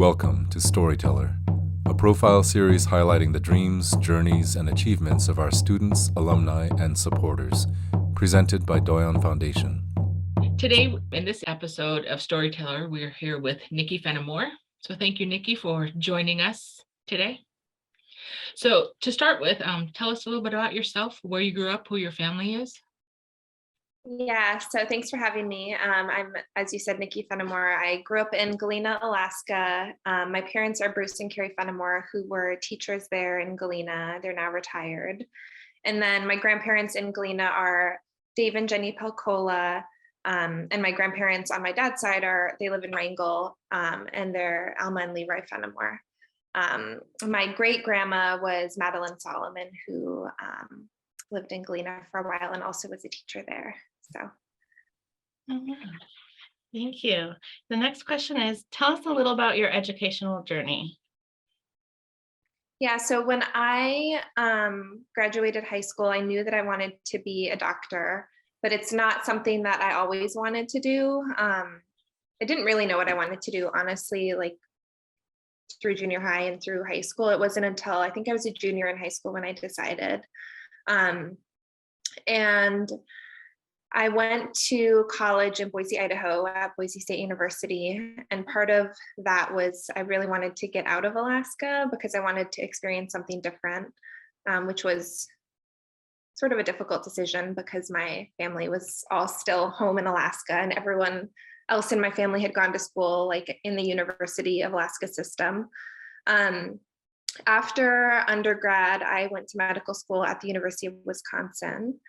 Welcome to Storyteller, a profile series highlighting the dreams, journeys, and achievements of our students, alumni, and supporters, presented by Doyon Foundation. Today, in this episode of Storyteller, we're here with Nikki Fennimore. So thank you, Nikki, for joining us today. So to start with, tell us a little bit about yourself, where you grew up, who your family is. Yeah, so thanks for having me. I'm, as you said, Nikki Fennimore. I grew up in Galena, Alaska. My parents are Bruce and Carrie Fennimore, who were teachers there in Galena. They're now retired. And then my grandparents in Galena are Dave and Jenny Pelcola. And my grandparents on my dad's side they live in Wrangell, and they're Alma and Leroy Fennimore. My great grandma was Madeline Solomon, who lived in Galena for a while and also was a teacher there. So. Thank you. The next question is, tell us a little about your educational journey. Yeah, so when I graduated high school, I knew that I wanted to be a doctor, but it's not something that I always wanted to do. I didn't really know what I wanted to do, honestly, like through junior high and through high school. It wasn't until I think I was a junior in high school when I decided. And I went to college in Boise, Idaho at Boise State University. And part of that was I really wanted to get out of Alaska because I wanted to experience something different, which was sort of a difficult decision because my family was all still home in Alaska and everyone else in my family had gone to school like in the University of Alaska system. After undergrad, I went to medical school at the University of Wisconsin.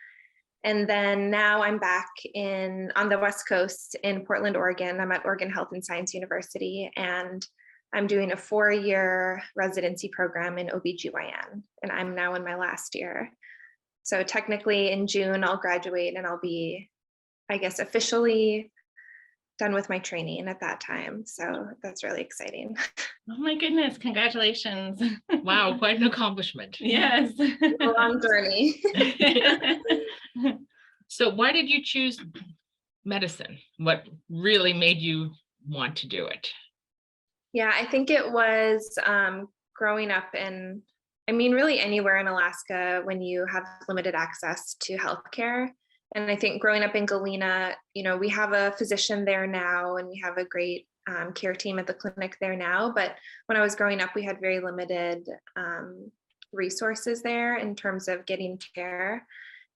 And then now I'm back on the West Coast in Portland, Oregon. I'm at Oregon Health and Science University, and I'm doing a 4-year residency program in OBGYN, and I'm now in my last year. So technically in June, I'll graduate and I'll be, I guess, officially done with my training at that time. So that's really exciting. Oh my goodness, congratulations. Wow, quite an accomplishment. Yes. A long journey. So why did you choose medicine? What really made you want to do it? Yeah, I think it was growing up in, really anywhere in Alaska when you have limited access to healthcare. And I think growing up in Galena, we have a physician there now and we have a great care team at the clinic there now. But when I was growing up, we had very limited resources there in terms of getting care.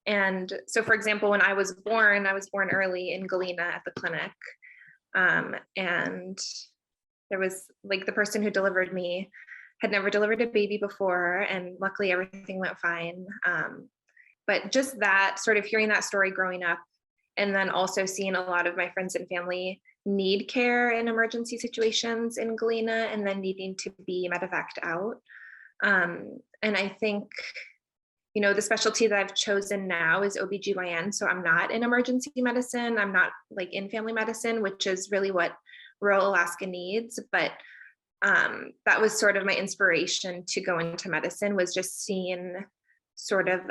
And so, for example, when I was born early in Galena at the clinic. And there was like the person who delivered me had never delivered a baby before. And luckily everything went fine. But just that sort of hearing that story growing up, and then also seeing a lot of my friends and family need care in emergency situations in Galena and then needing to be medevaced out. And I think, the specialty that I've chosen now is OBGYN. So I'm not in emergency medicine. I'm not like in family medicine, which is really what rural Alaska needs. But that was sort of my inspiration to go into medicine, was just seeing sort of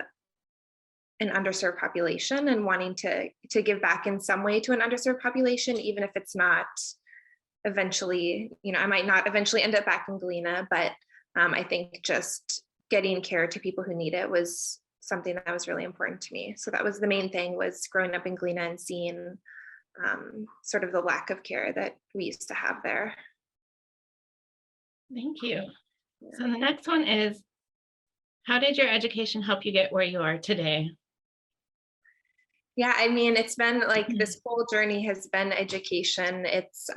an underserved population and wanting to give back in some way to an underserved population, even if it's not eventually, I might not eventually end up back in Galena, but I think just getting care to people who need it was something that was really important to me. So that was the main thing, was growing up in Galena and seeing sort of the lack of care that we used to have there. Thank you. Yeah. So the next one is, how did your education help you get where you are today? Yeah, it's been like this whole journey has been education. It's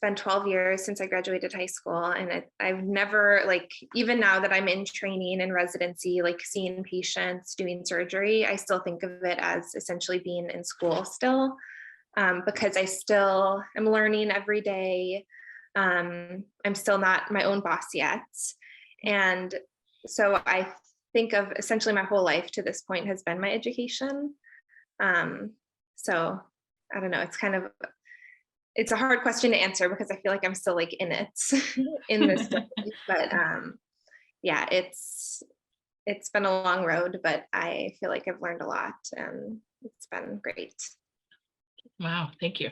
been 12 years since I graduated high school, and I've never, like, even now that I'm in training and residency, like seeing patients, doing surgery, I still think of it as essentially being in school still, because I still am learning every day. I'm still not my own boss yet. And so I think of essentially my whole life to this point has been my education. So I don't know, it's a hard question to answer because I feel like I'm still like in it in this way. But yeah, it's been a long road, but I feel like I've learned a lot and it's been great. Wow, thank you.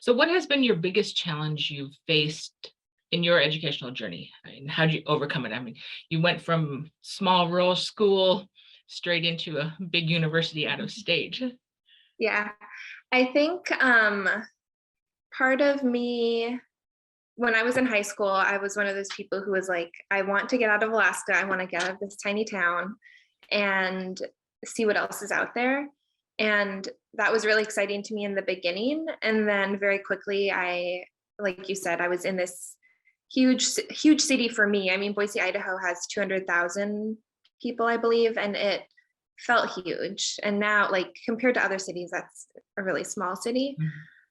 So what has been your biggest challenge you've faced in your educational journey? And how did you overcome it? I mean, you went from small rural school straight into a big university out of state. Yeah, I think part of me, when I was in high school, I was one of those people who was like, I want to get out of Alaska. I want to get out of this tiny town and see what else is out there. And that was really exciting to me in the beginning. And then very quickly, like you said, I was in this huge city for me. I mean, Boise, Idaho has 200,000 people, I believe, and it felt huge. And now, like compared to other cities, that's a really small city.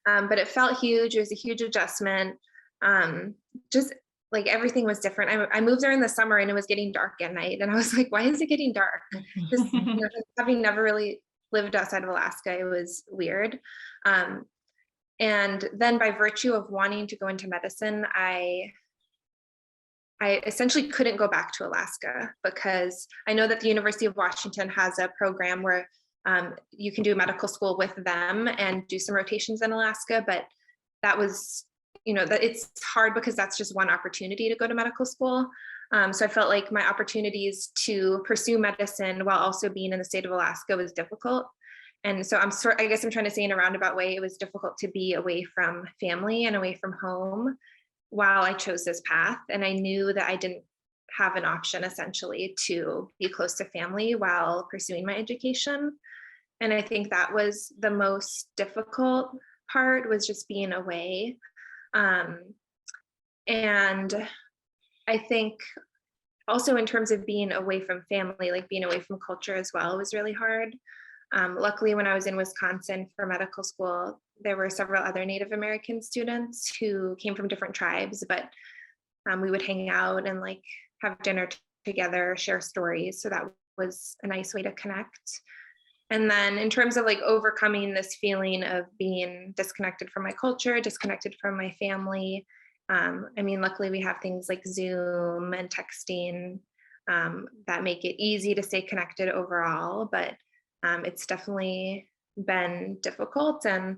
But it felt huge. It was a huge adjustment. Just like everything was different. I moved there in the summer and it was getting dark at night. And I was like, why is it getting dark? Just having never really lived outside of Alaska, it was weird. And then by virtue of wanting to go into medicine, I essentially couldn't go back to Alaska because I know that the University of Washington has a program where you can do medical school with them and do some rotations in Alaska, but that was, that it's hard because that's just one opportunity to go to medical school. So I felt like my opportunities to pursue medicine while also being in the state of Alaska was difficult. And so I guess I'm trying to say in a roundabout way, it was difficult to be away from family and away from home while I chose this path. And I knew that I didn't have an option essentially to be close to family while pursuing my education. And I think that was the most difficult part, was just being away. And I think also in terms of being away from family, like being away from culture as well, was really hard. Luckily, when I was in Wisconsin for medical school, there were several other Native American students who came from different tribes, but we would hang out and like have dinner together, share stories. So that was a nice way to connect. And then in terms of like overcoming this feeling of being disconnected from my culture, disconnected from my family, I mean, luckily we have things like Zoom and texting that make it easy to stay connected overall, but it's definitely been difficult. And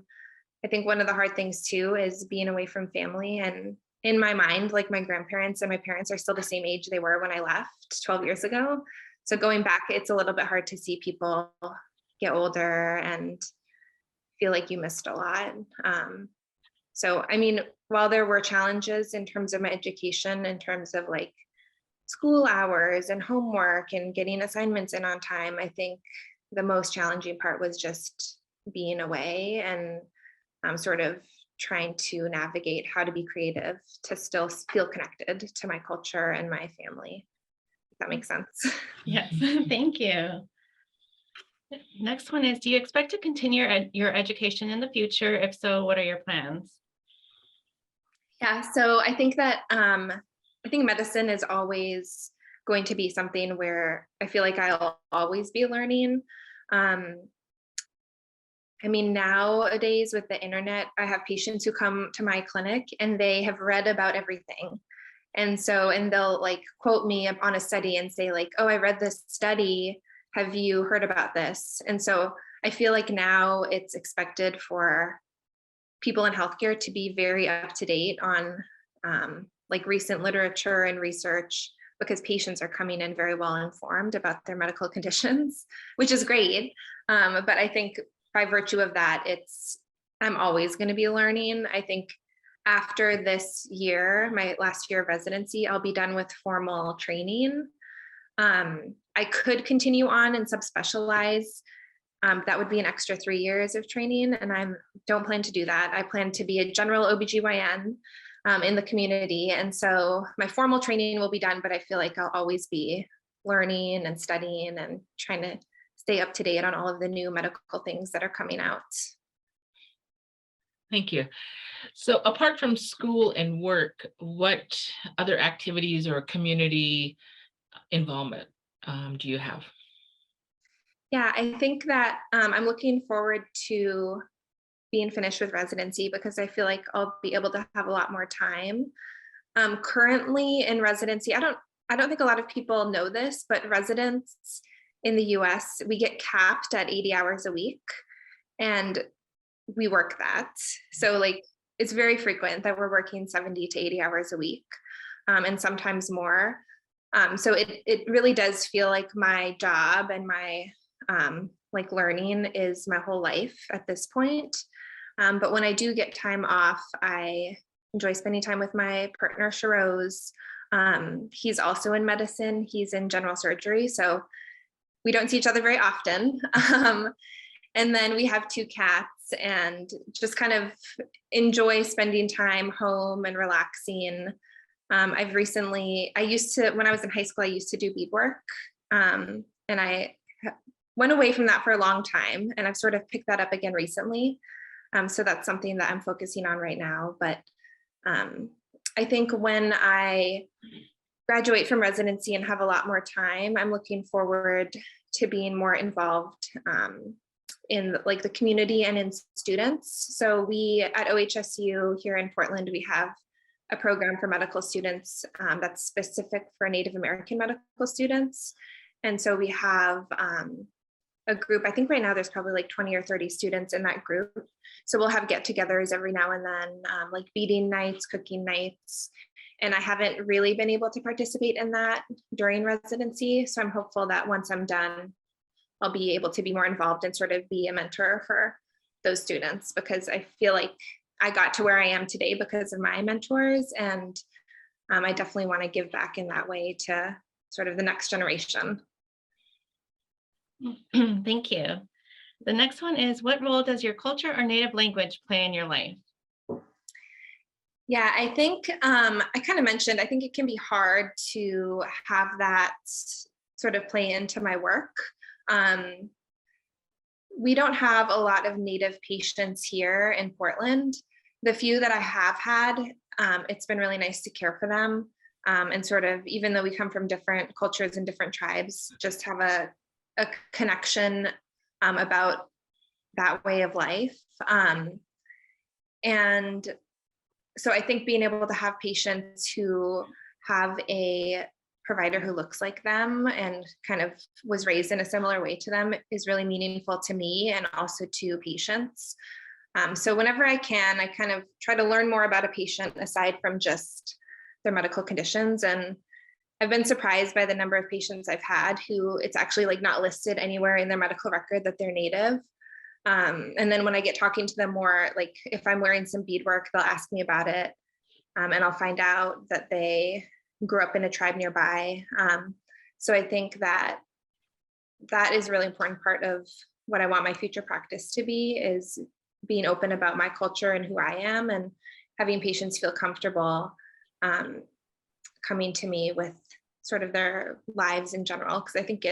I think one of the hard things too is being away from family. And in my mind, like my grandparents and my parents are still the same age they were when I left 12 years ago. So going back, it's a little bit hard to see people get older and feel like you missed a lot. So, I mean, while there were challenges in terms of my education, in terms of like school hours and homework and getting assignments in on time, I think the most challenging part was just being away and sort of trying to navigate how to be creative to still feel connected to my culture and my family. If that makes sense. Yes, thank you. Next one is, do you expect to continue your education in the future? If so, what are your plans? Yeah, so I think that I think medicine is always going to be something where I feel like I'll always be learning. I mean, nowadays with the internet, I have patients who come to my clinic and they have read about everything. And they'll like quote me on a study and say like, oh, I read this study. Have you heard about this? And so I feel like now it's expected for people in healthcare to be very up to date on like recent literature and research, because patients are coming in very well informed about their medical conditions, which is great. But I think by virtue of that, I'm always going to be learning. I think after this year, my last year of residency, I'll be done with formal training. I could continue on and subspecialize. That would be an extra 3 years of training, and I don't plan to do that. I plan to be a general OBGYN in the community. And so my formal training will be done, but I feel like I'll always be learning and studying and trying to stay up to date on all of the new medical things that are coming out. Thank you. So apart from school and work, what other activities or community involvement do you have? Yeah, I think that I'm looking forward to being finished with residency because I feel like I'll be able to have a lot more time. Currently in residency, I don't think a lot of people know this, but residents in the US, we get capped at 80 hours a week. And we work that. So like, it's very frequent that we're working 70 to 80 hours a week, and sometimes more. So it really does feel like my job and my like learning is my whole life at this point. But when I do get time off, I enjoy spending time with my partner, Shiroz. He's also in medicine. He's in general surgery. So we don't see each other very often. And then we have 2 cats and just kind of enjoy spending time home and relaxing. I used to, when I was in high school, I used to do beadwork. And I went away from that for a long time, and I've sort of picked that up again recently. So that's something that I'm focusing on right now. But I think when I graduate from residency and have a lot more time, I'm looking forward to being more involved in like the community and in students. So we at OHSU here in Portland, we have a program for medical students that's specific for Native American medical students. And so we have a group, I think right now there's probably like 20 or 30 students in that group. So we'll have get-togethers every now and then, like beading nights, cooking nights. And I haven't really been able to participate in that during residency. So I'm hopeful that once I'm done, I'll be able to be more involved and sort of be a mentor for those students, because I feel like I got to where I am today because of my mentors. And I definitely want to give back in that way to sort of the next generation. Thank you. The next one is, what role does your culture or native language play in your life? Yeah, I think I kind of mentioned, I think it can be hard to have that sort of play into my work. We don't have a lot of Native patients here in Portland. The few that I have had, it's been really nice to care for them. And sort of, even though we come from different cultures and different tribes, just have a connection about that way of life. And so I think being able to have patients who have a provider who looks like them and kind of was raised in a similar way to them is really meaningful to me and also to patients. So whenever I can, I kind of try to learn more about a patient aside from just their medical conditions. And I've been surprised by the number of patients I've had who it's actually like not listed anywhere in their medical record that they're Native. And then when I get talking to them more, like if I'm wearing some beadwork, they'll ask me about it. And I'll find out that they grew up in a tribe nearby. So I think that that is a really important part of what I want my future practice to be, is being open about my culture and who I am, and having patients feel comfortable coming to me with sort of their lives in general. Because I think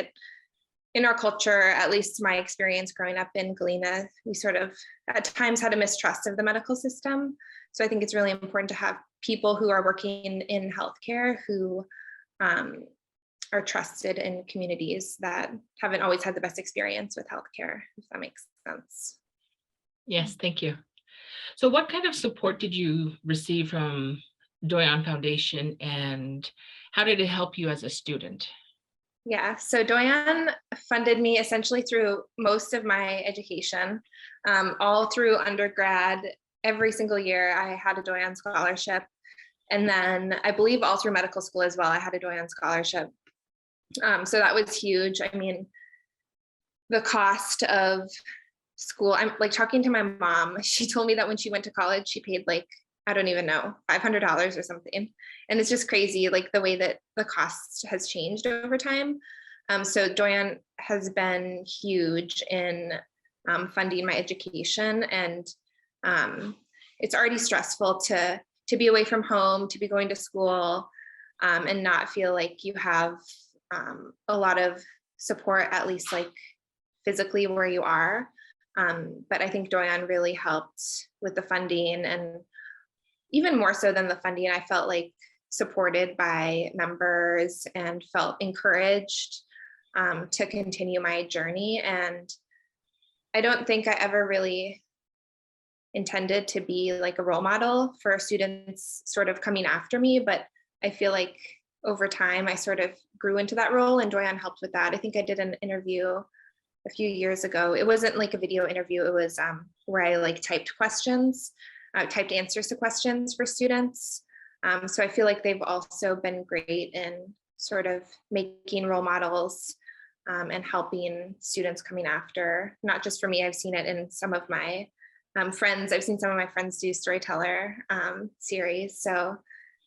in our culture, at least my experience growing up in Galena, we sort of at times had a mistrust of the medical system. So I think it's really important to have people who are working in healthcare who are trusted in communities that haven't always had the best experience with healthcare, if that makes sense. Yes, thank you. So what kind of support did you receive from Doyon Foundation, and how did it help you as a student? Yeah, so Doyon funded me essentially through most of my education, all through undergrad. Every single year I had a Doyon scholarship. And then I believe all through medical school as well, I had a Doyon scholarship. So that was huge. I mean, the cost of school, I'm like talking to my mom, she told me that when she went to college, she paid like, I don't even know, $500 or something. And it's just crazy, like the way that the cost has changed over time. So Doyon has been huge in funding my education. And it's already stressful to be away from home, to be going to school, and not feel like you have a lot of support, at least like physically where you are. But I think Doyon really helped with the funding, and even more so than the funding, I felt like supported by members and felt encouraged to continue my journey. And I don't think I ever really intended to be like a role model for students sort of coming after me, but I feel like over time I sort of grew into that role, and Doyon helped with that. I think I did an interview a few years ago. It wasn't like a video interview. It was where I like typed answers to questions for students. So I feel like they've also been great in sort of making role models and helping students coming after, not just for me. I've seen it in some of my friends. I've seen some of my friends do Storyteller series. So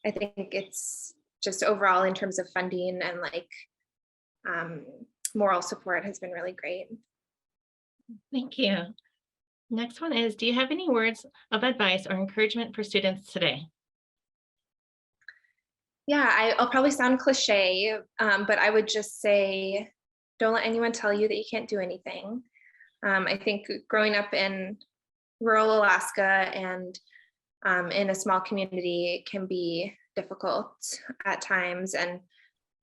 I think it's just overall in terms of funding and like moral support has been really great. Thank you. Next one is, do you have any words of advice or encouragement for students today? Yeah, I'll probably sound cliche, but I would just say, don't let anyone tell you that you can't do anything. I think growing up in rural Alaska and in a small community can be difficult at times, and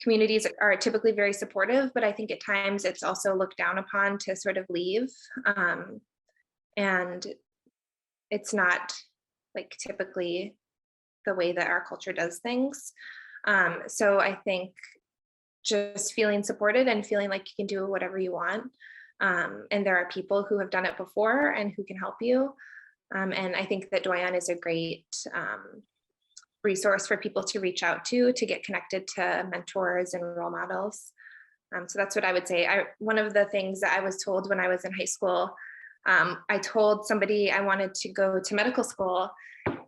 communities are typically very supportive, but I think at times it's also looked down upon to sort of leave. And it's not like typically the way that our culture does things. So I think just feeling supported and feeling like you can do whatever you want. And there are people who have done it before and who can help you. And I think that Doyon is a great resource for people to reach out to get connected to mentors and role models. So that's what I would say. One of the things that I was told when I was in high school, I told somebody I wanted to go to medical school,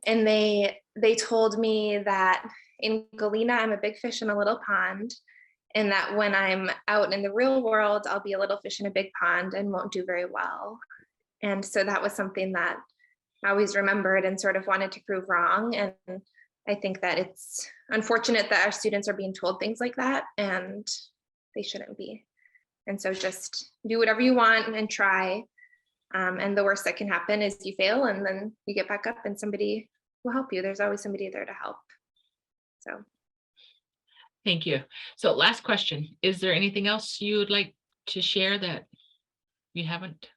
and they told me that in Galena, I'm a big fish in a little pond, and that when I'm out in the real world, I'll be a little fish in a big pond and won't do very well. And so that was something that I always remembered and sort of wanted to prove wrong. And I think that it's unfortunate that our students are being told things like that, and they shouldn't be. And so just do whatever you want and try. And the worst that can happen is you fail, and then you get back up and somebody will help you. There's always somebody there to help. So. Thank you. So last question, is there anything else you would like to share that you haven't?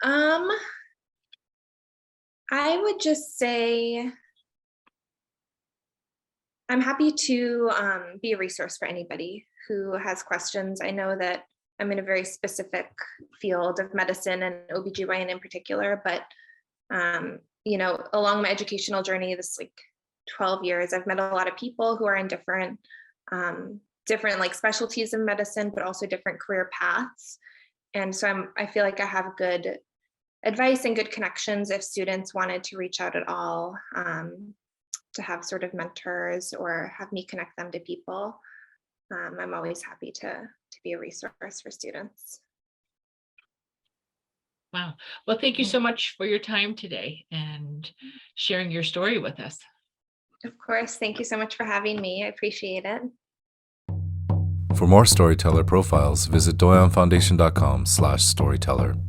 I would just say I'm happy to be a resource for anybody who has questions. I know that I'm in a very specific field of medicine and OBGYN in particular, but you know, along my educational journey, this like 12 years, I've met a lot of people who are in different like specialties of medicine, but also different career paths. And so I feel like I have good advice and good connections if students wanted to reach out at all, to have sort of mentors or have me connect them to people. I'm always happy to be a resource for students. Wow. Well, thank you so much for your time today and sharing your story with us. Of course. Thank you so much for having me. I appreciate it. For more Storyteller profiles, visit doyonfoundation.com/storyteller.